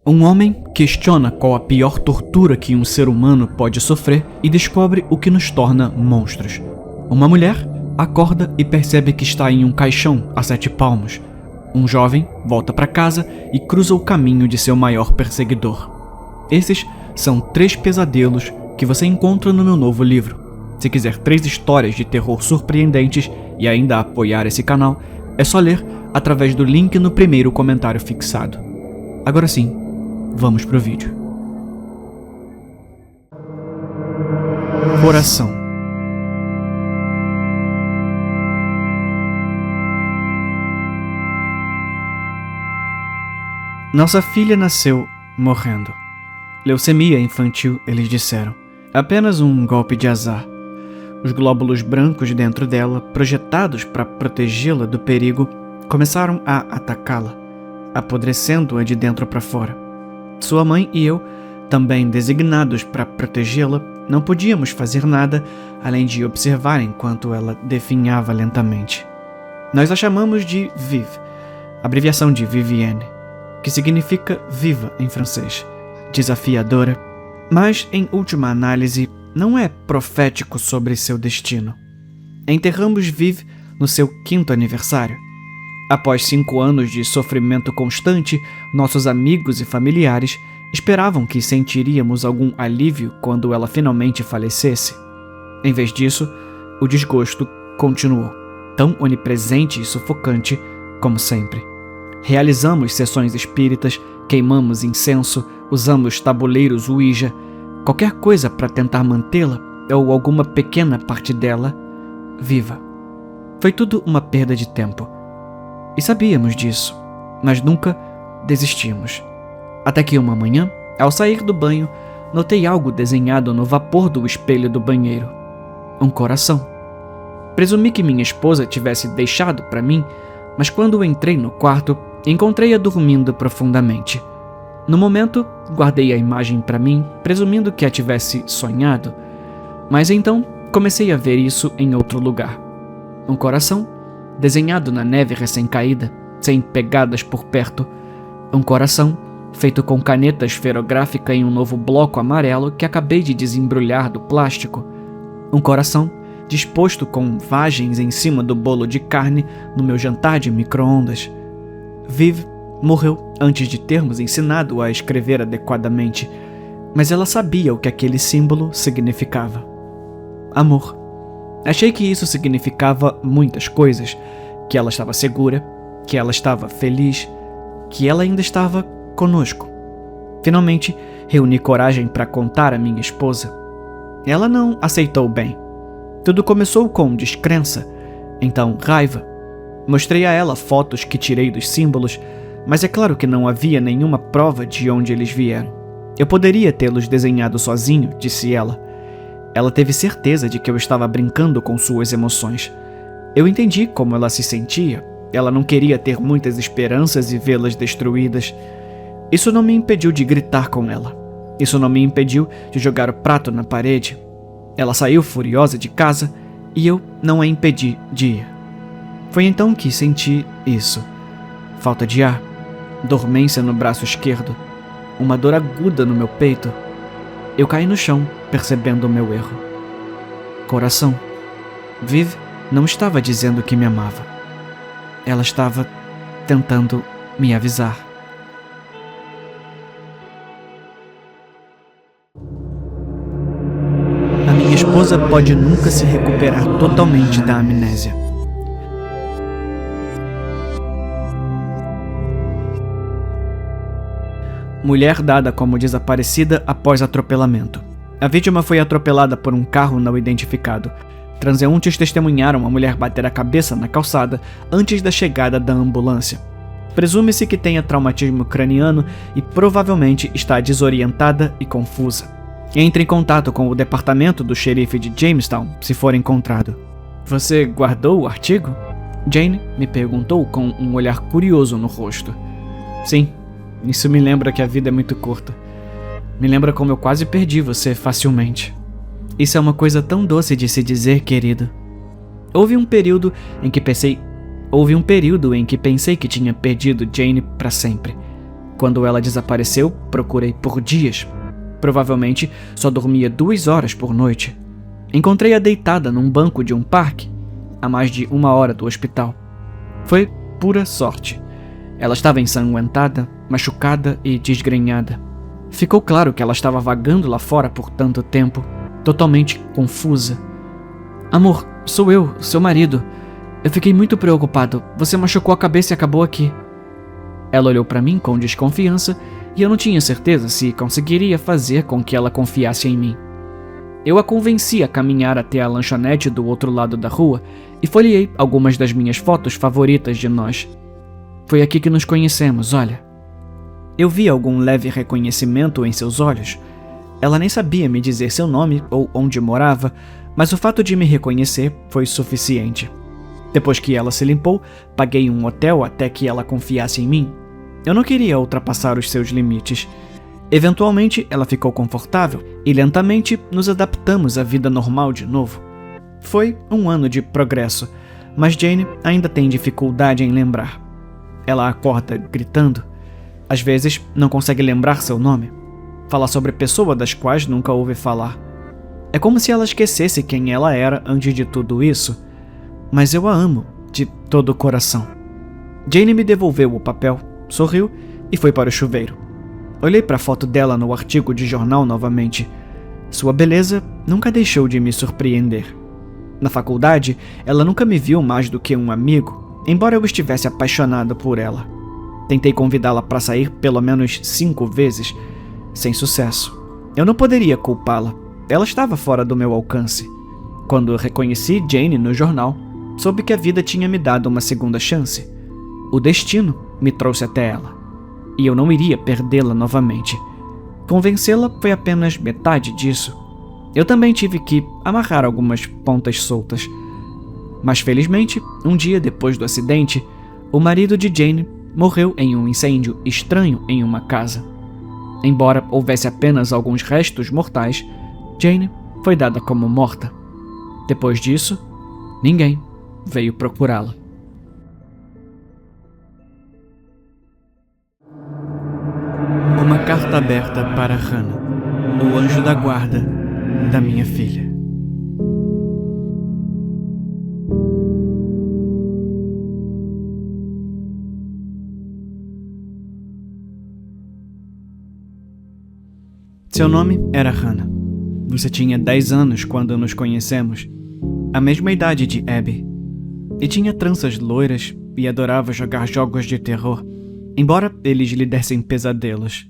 Um homem questiona qual a pior tortura que um ser humano pode sofrer e descobre o que nos torna monstros. Uma mulher acorda e percebe que está em um caixão a 7 palmos. Um jovem volta para casa e cruza o caminho de seu maior perseguidor. Esses são 3 pesadelos que você encontra no meu novo livro. Se quiser 3 histórias de terror surpreendentes e ainda apoiar esse canal, é só ler através do link no primeiro comentário fixado. Agora sim, vamos pro vídeo. Coração. Nossa filha nasceu morrendo. Leucemia infantil, eles disseram. Apenas um golpe de azar. Os glóbulos brancos dentro dela, projetados para protegê-la do perigo, começaram a atacá-la, apodrecendo-a de dentro para fora. Sua mãe e eu, também designados para protegê-la, não podíamos fazer nada além de observar enquanto ela definhava lentamente. Nós a chamamos de Viv, abreviação de Vivienne, que significa viva em francês, desafiadora, mas, em última análise, não é profético sobre seu destino. Enterramos Viv no seu 5º aniversário. Após 5 anos de sofrimento constante, nossos amigos e familiares esperavam que sentiríamos algum alívio quando ela finalmente falecesse. Em vez disso, o desgosto continuou, tão onipresente e sufocante como sempre. Realizamos sessões espíritas, queimamos incenso, usamos tabuleiros Ouija, qualquer coisa para tentar mantê-la, ou alguma pequena parte dela, viva. Foi tudo uma perda de tempo. E sabíamos disso, mas nunca desistimos. Até que uma manhã, ao sair do banho, notei algo desenhado no vapor do espelho do banheiro. Um coração. Presumi que minha esposa tivesse deixado para mim, mas quando entrei no quarto, encontrei-a dormindo profundamente. No momento, guardei a imagem para mim, presumindo que a tivesse sonhado, mas então comecei a ver isso em outro lugar. Um coração desenhado na neve recém-caída, sem pegadas por perto. Um coração feito com caneta esferográfica em um novo bloco amarelo que acabei de desembrulhar do plástico. Um coração disposto com vagens em cima do bolo de carne no meu jantar de micro-ondas. Viv morreu antes de termos ensinado a escrever adequadamente, mas ela sabia o que aquele símbolo significava. Amor. Achei que isso significava muitas coisas, que ela estava segura, que ela estava feliz, que ela ainda estava conosco. Finalmente, reuni coragem para contar à minha esposa. Ela não aceitou bem. Tudo começou com descrença, então raiva. Mostrei a ela fotos que tirei dos símbolos, mas é claro que não havia nenhuma prova de onde eles vieram. Eu poderia tê-los desenhado sozinho, disse ela. Ela teve certeza de que eu estava brincando com suas emoções. Eu entendi como ela se sentia. Ela não queria ter muitas esperanças e vê-las destruídas. Isso não me impediu de gritar com ela. Isso não me impediu de jogar o prato na parede. Ela saiu furiosa de casa e eu não a impedi de ir. Foi então que senti isso. Falta de ar, dormência no braço esquerdo, uma dor aguda no meu peito. Eu caí no chão, percebendo o meu erro. Coração. Viv não estava dizendo que me amava. Ela estava tentando me avisar. A minha esposa pode nunca se recuperar totalmente da amnésia. Mulher dada como desaparecida após atropelamento. A vítima foi atropelada por um carro não identificado. Transeuntes testemunharam a mulher bater a cabeça na calçada antes da chegada da ambulância. Presume-se que tenha traumatismo craniano e provavelmente está desorientada e confusa. Entre em contato com o departamento do xerife de Jamestown se for encontrado. Você guardou o artigo? Jane me perguntou com um olhar curioso no rosto. Sim. Isso me lembra que a vida é muito curta. Me lembra como eu quase perdi você facilmente. Isso é uma coisa tão doce de se dizer, querido. Houve um período em que pensei que tinha perdido Jane para sempre. quando ela desapareceu, procurei por dias. Provavelmente só dormia 2 horas por noite. Encontrei-a deitada num banco de um parque, a mais de 1 hora do hospital. Foi pura sorte. Ela estava ensanguentada, machucada e desgrenhada. Ficou claro que ela estava vagando lá fora por tanto tempo, totalmente confusa. Amor, sou eu, seu marido. Eu fiquei muito preocupado. Você machucou a cabeça e acabou aqui. Ela olhou para mim com desconfiança e eu não tinha certeza se conseguiria fazer com que ela confiasse em mim. Eu a convenci a caminhar até a lanchonete do outro lado da rua e folheei algumas das minhas fotos favoritas de nós. Foi aqui que nos conhecemos, olha. Eu vi algum leve reconhecimento em seus olhos. Ela nem sabia me dizer seu nome ou onde morava, mas o fato de me reconhecer foi suficiente. Depois que ela se limpou, paguei um hotel até que ela confiasse em mim. Eu não queria ultrapassar os seus limites. Eventualmente, ela ficou confortável e lentamente nos adaptamos à vida normal de novo. Foi um ano de progresso, mas Jane ainda tem dificuldade em lembrar. Ela acorda gritando. Às vezes, não consegue lembrar seu nome. Fala sobre pessoas das quais nunca ouve falar. É como se ela esquecesse quem ela era antes de tudo isso. Mas eu a amo, de todo o coração. Jane me devolveu o papel, sorriu e foi para o chuveiro. Olhei para a foto dela no artigo de jornal novamente. Sua beleza nunca deixou de me surpreender. Na faculdade, ela nunca me viu mais do que um amigo, embora eu estivesse apaixonado por ela. Tentei convidá-la para sair pelo menos 5 vezes, sem sucesso. Eu não poderia culpá-la. Ela estava fora do meu alcance. Quando eu reconheci Jane no jornal, soube que a vida tinha me dado uma segunda chance. O destino me trouxe até ela. E eu não iria perdê-la novamente. Convencê-la foi apenas metade disso. Eu também tive que amarrar algumas pontas soltas. Mas felizmente, um dia depois do acidente, o marido de Jane morreu em um incêndio estranho em uma casa. Embora houvesse apenas alguns restos mortais, Jane foi dada como morta. Depois disso, ninguém veio procurá-la. Uma carta aberta para Hannah, o anjo da guarda da minha filha. Seu nome era Hannah. Você tinha 10 anos quando nos conhecemos, a mesma idade de Abby, e tinha tranças loiras e adorava jogar jogos de terror, embora eles lhe dessem pesadelos.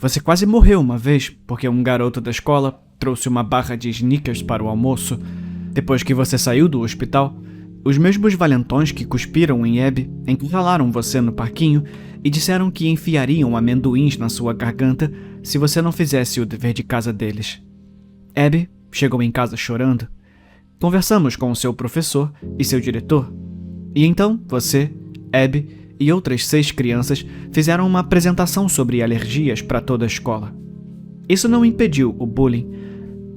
Você quase morreu uma vez porque um garoto da escola trouxe uma barra de Snickers para o almoço. Depois que você saiu do hospital, os mesmos valentões que cuspiram em Abby encurralaram você no parquinho e disseram que enfiariam amendoins na sua garganta se você não fizesse o dever de casa deles. Abby chegou em casa chorando. Conversamos com o seu professor e seu diretor. E então você, Abby e outras 6 crianças fizeram uma apresentação sobre alergias para toda a escola. Isso não impediu o bullying.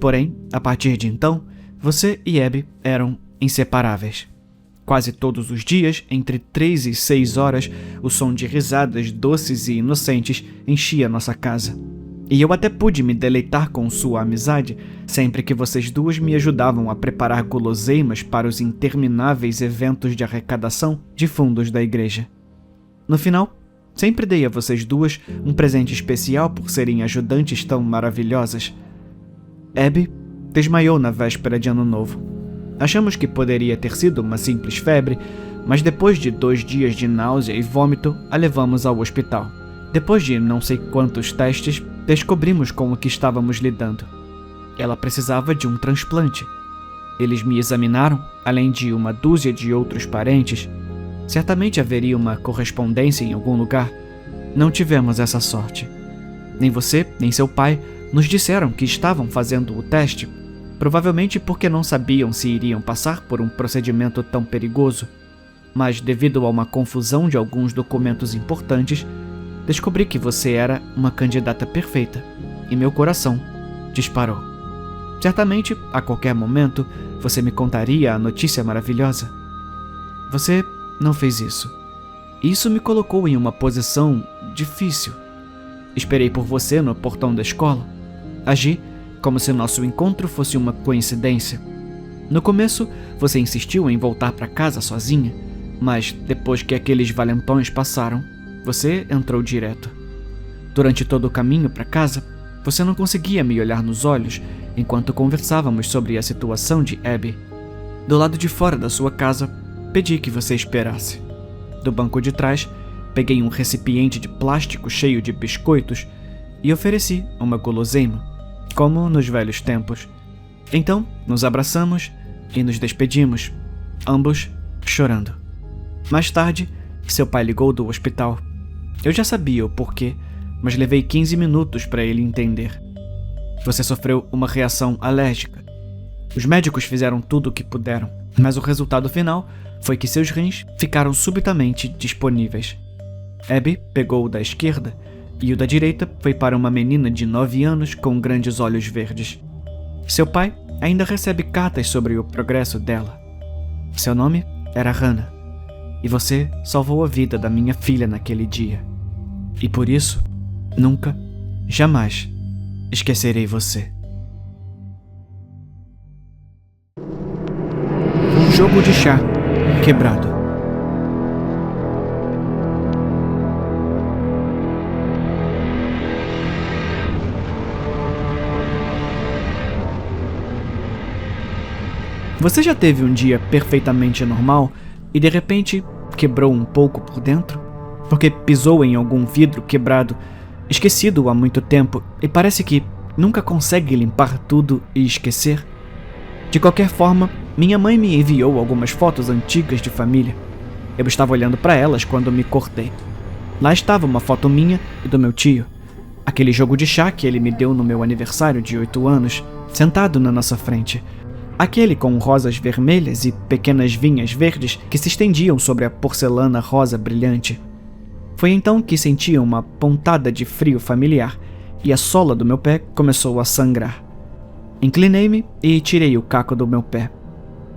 Porém, a partir de então, você e Abby eram inseparáveis. Quase todos os dias, entre 3 e 6 horas, o som de risadas doces e inocentes enchia nossa casa. E eu até pude me deleitar com sua amizade sempre que vocês duas me ajudavam a preparar guloseimas para os intermináveis eventos de arrecadação de fundos da igreja. No final, sempre dei a vocês duas um presente especial por serem ajudantes tão maravilhosas. Abby desmaiou na véspera de Ano Novo. Achamos que poderia ter sido uma simples febre, mas depois de 2 dias de náusea e vômito, a levamos ao hospital. Depois de não sei quantos testes, descobrimos com o que estávamos lidando. Ela precisava de um transplante. Eles me examinaram, além de uma dúzia de outros parentes. Certamente haveria uma correspondência em algum lugar. Não tivemos essa sorte. Nem você, nem seu pai nos disseram que estavam fazendo o teste, provavelmente porque não sabiam se iriam passar por um procedimento tão perigoso. Mas devido a uma confusão de alguns documentos importantes, descobri que você era uma candidata perfeita, e meu coração disparou. Certamente, a qualquer momento, você me contaria a notícia maravilhosa. Você não fez isso. Isso me colocou em uma posição difícil. Esperei por você no portão da escola. Agi como se nosso encontro fosse uma coincidência. No começo, você insistiu em voltar para casa sozinha, mas depois que aqueles valentões passaram, você entrou direto. Durante todo o caminho para casa, você não conseguia me olhar nos olhos enquanto conversávamos sobre a situação de Abby. Do lado de fora da sua casa, pedi que você esperasse. Do banco de trás, peguei um recipiente de plástico cheio de biscoitos e ofereci uma guloseima, como nos velhos tempos. Então, nos abraçamos e nos despedimos, ambos chorando. Mais tarde, seu pai ligou do hospital. Eu já sabia o porquê, mas levei 15 minutos para ele entender. Você sofreu uma reação alérgica. Os médicos fizeram tudo o que puderam, mas o resultado final foi que seus rins ficaram subitamente disponíveis. Abby pegou o da esquerda e o da direita foi para uma menina de 9 anos com grandes olhos verdes. Seu pai ainda recebe cartas sobre o progresso dela. Seu nome era Hannah, e você salvou a vida da minha filha naquele dia. E por isso, nunca, jamais esquecerei você. Um jogo de chá quebrado. Você já teve um dia perfeitamente normal e de repente quebrou um pouco por dentro? Porque pisou em algum vidro quebrado, esquecido há muito tempo, e parece que nunca consegue limpar tudo e esquecer? De qualquer forma, minha mãe me enviou algumas fotos antigas de família. Eu estava olhando para elas quando me cortei. Lá estava uma foto minha e do meu tio. Aquele jogo de chá que ele me deu no meu aniversário de 8 anos, sentado na nossa frente. Aquele com rosas vermelhas e pequenas vinhas verdes que se estendiam sobre a porcelana rosa brilhante. Foi então que senti uma pontada de frio familiar e a sola do meu pé começou a sangrar. Inclinei-me e tirei o caco do meu pé.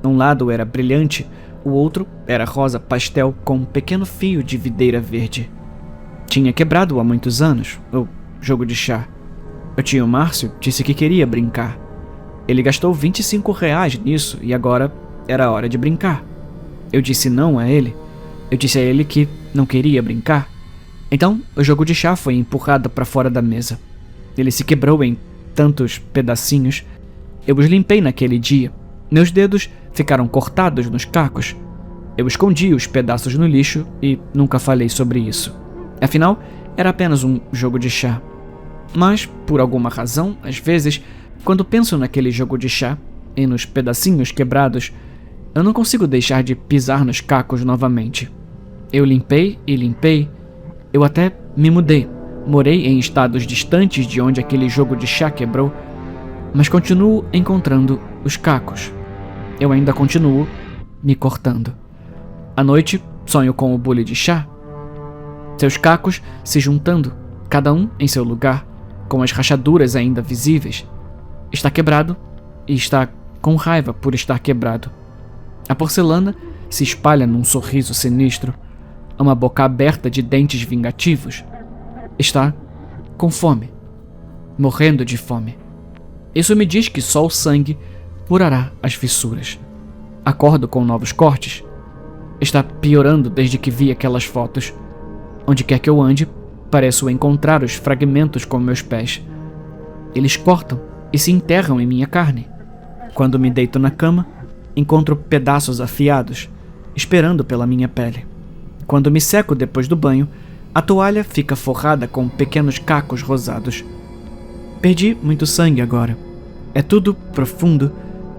Um lado era brilhante, o outro era rosa pastel com um pequeno fio de videira verde. Tinha quebrado há muitos anos, o jogo de chá. O tio Márcio disse que queria brincar. Ele gastou R$ 25 nisso e agora era hora de brincar. Eu disse não a ele. Eu disse a ele que não queria brincar. Então, o jogo de chá foi empurrado para fora da mesa. Ele se quebrou em tantos pedacinhos. Eu os limpei naquele dia. Meus dedos ficaram cortados nos cacos. Eu escondi os pedaços no lixo e nunca falei sobre isso. Afinal, era apenas um jogo de chá. Mas, por alguma razão, às vezes, quando penso naquele jogo de chá e nos pedacinhos quebrados, eu não consigo deixar de pisar nos cacos novamente. Eu limpei e limpei. Eu até me mudei. Morei em estados distantes de onde aquele jogo de chá quebrou, mas continuo encontrando os cacos. Eu ainda continuo me cortando. À noite, sonho com o bule de chá. Seus cacos se juntando, cada um em seu lugar, com as rachaduras ainda visíveis. Está quebrado e está com raiva por estar quebrado. A porcelana se espalha num sorriso sinistro, uma boca aberta de dentes vingativos. Está com fome, morrendo de fome. Isso me diz que só o sangue curará as fissuras. Acordo com novos cortes. Está piorando desde que vi aquelas fotos. Onde quer que eu ande, pareço encontrar os fragmentos com meus pés. Eles cortam e se enterram em minha carne. Quando me deito na cama, encontro pedaços afiados, esperando pela minha pele. Quando me seco depois do banho, a toalha fica forrada com pequenos cacos rosados. Perdi muito sangue agora. É tudo profundo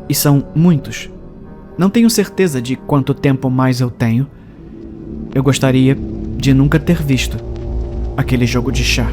e são muitos. Não tenho certeza de quanto tempo mais eu tenho. Eu gostaria de nunca ter visto aquele jogo de chá.